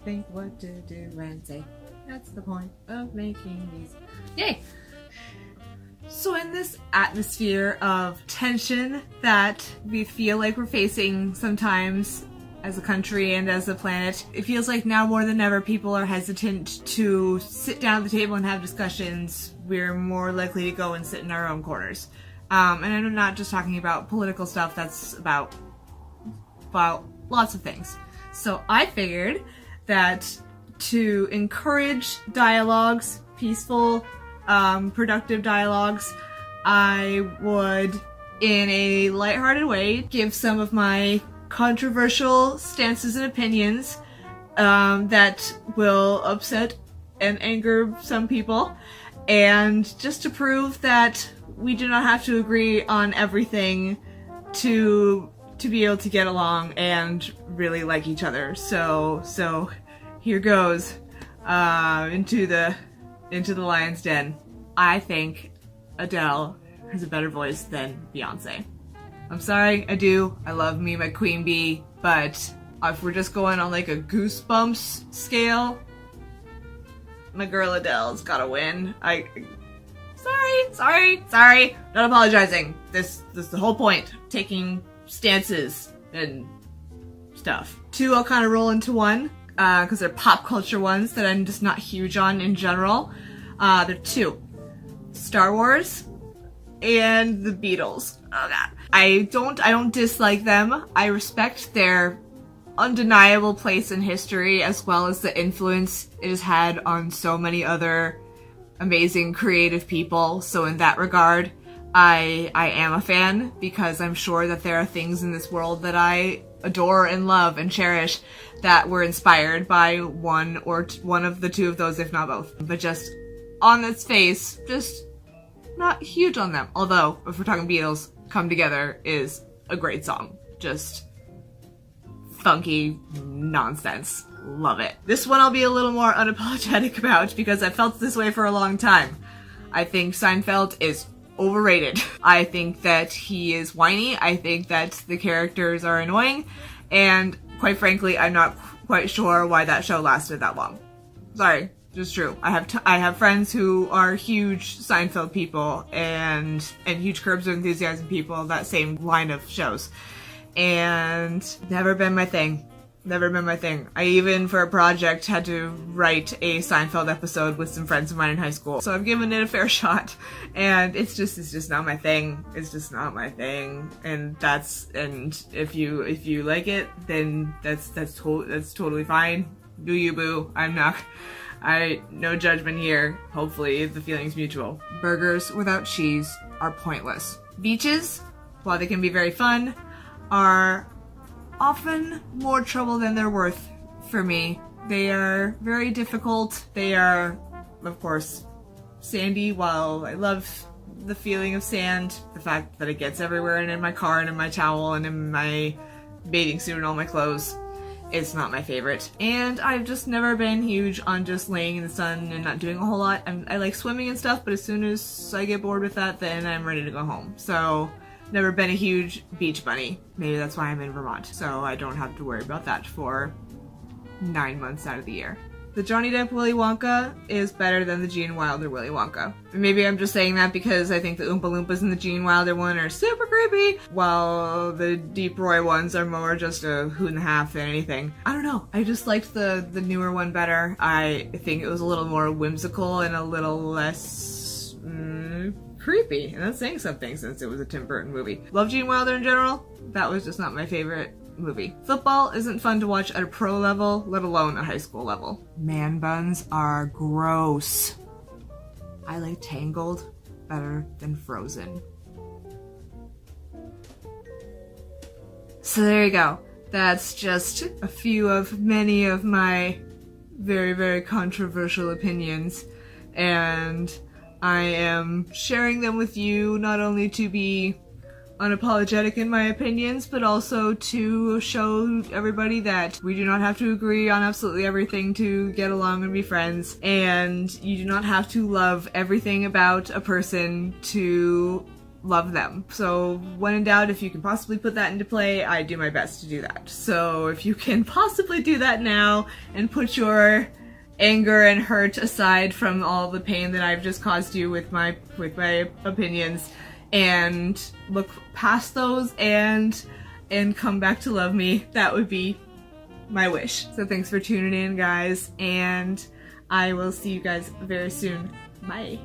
think what to do and say. That's the point of making these. Yay! So in this atmosphere of tension that we feel like we're facing sometimes as a country and as a planet, it feels like now more than ever people are hesitant to sit down at the table and have discussions. We're more likely to go and sit in our own corners. And I'm not just talking about political stuff, that's about lots of things. So I figured that to encourage dialogues, peaceful, productive dialogues, I would, in a lighthearted way, give some of my controversial stances and opinions that will upset and anger some people, and just to prove that we do not have to agree on everything to be able to get along and really like each other. So here goes into the lion's den. I think Adele has a better voice than Beyonce. I'm sorry, I do. I love me my queen bee, but if we're just going on like a Goosebumps scale, my girl Adele's gotta win. Sorry. Not apologizing. This is the whole point. Taking stances and stuff. Two I'll kind of roll into one, because they're pop culture ones that I'm just not huge on in general. They're two. Star Wars and the Beatles. Oh god. I don't dislike them. I respect their undeniable place in history as well as the influence it has had on so many other amazing creative people. So in that regard, I am a fan, because I'm sure that there are things in this world that I adore and love and cherish that were inspired by one of the two of those, if not both. But just on its face, just not huge on them. Although, if we're talking Beatles, Come Together is a great song. Just funky nonsense. Love it. This one I'll be a little more unapologetic about because I felt this way for a long time. I think Seinfeld is overrated. I think that he is whiny. I think that the characters are annoying. And quite frankly, I'm not quite sure why that show lasted that long. Sorry. Just true. I have friends who are huge Seinfeld people and huge Curb Your Enthusiasm people, that same line of shows. And never been my thing. I even, for a project, had to write a Seinfeld episode with some friends of mine in high school. So I've given it a fair shot, and it's just not my thing. It's just not my thing. And if you like it, then that's totally fine. Do you, boo. No judgment here. Hopefully the feeling's mutual. Burgers without cheese are pointless. Beaches, while they can be very fun, are often more trouble than they're worth for me. They are very difficult. They are, of course, sandy. While I love the feeling of sand, the fact that it gets everywhere and in my car and in my towel and in my bathing suit and all my clothes, it's not my favorite. And I've just never been huge on just laying in the sun and not doing a whole lot. I like swimming and stuff, but as soon as I get bored with that, then I'm ready to go home. So, never been a huge beach bunny. Maybe that's why I'm in Vermont, so I don't have to worry about that for 9 months out of the year. The Johnny Depp Willy Wonka is better than the Gene Wilder Willy Wonka. Maybe I'm just saying that because I think the Oompa Loompas in the Gene Wilder one are super creepy, while the Deep Roy ones are more just a hoot and a half than anything. I don't know. I just liked the newer one better. I think it was a little more whimsical and a little less creepy. And that's saying something since it was a Tim Burton movie. Love Gene Wilder in general. That was just not my favorite movie. Football isn't fun to watch at a pro level, let alone a high school level. Man buns are gross. I like Tangled better than Frozen. So there you go. That's just a few of many of my very, very controversial opinions, and I am sharing them with you not only to be unapologetic in my opinions, but also to show everybody that we do not have to agree on absolutely everything to get along and be friends, and you do not have to love everything about a person to love them. So when in doubt, if you can possibly put that into play, I do my best to do that. So if you can possibly do that now and put your anger and hurt aside from all the pain that I've just caused you with my opinions, and look past those and come back to love me, that would be my wish. So thanks for tuning in, guys, and I will see you guys very soon. Bye.